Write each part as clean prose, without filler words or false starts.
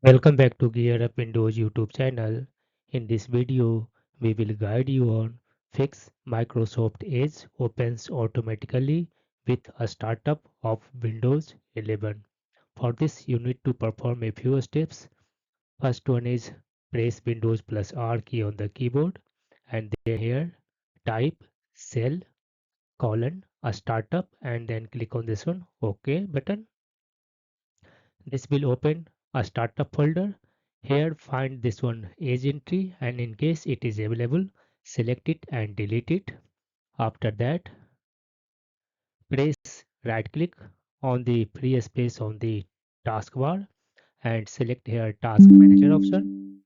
Welcome back to Gear Up Windows YouTube channel. In this video, we will guide you on fix Microsoft Edge opens automatically with a startup of Windows 11. For this, you need to perform a few steps. First one is press Windows plus R key on the keyboard and then here type cell colon a startup and then click on this one OK button. This will open a startup folder. Here find this one Edge entry and in case it is available, select it and delete it. After that, press right click on the free space on the taskbar and select here Task Manager option.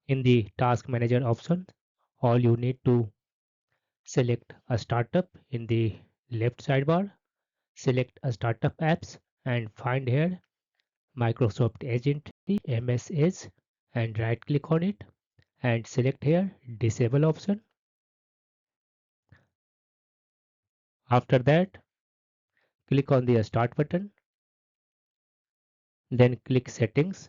In the Task Manager option, all you need to select a startup in the left sidebar, select a startup apps and find here Microsoft Edge entry MS Edge and right click on it and select here disable option. After that, click on the start button, then click settings.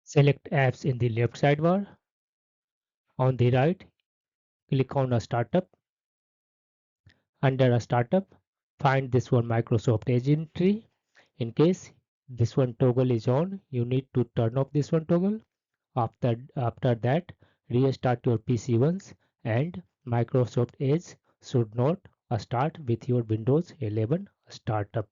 Select apps in the left sidebar. On the right, click on a startup. Under a startup, find this one Microsoft Edge entry. In case this one toggle is on, you need to turn off this one toggle. After that, restart your PC once and Microsoft Edge should not start with your Windows 11 startup.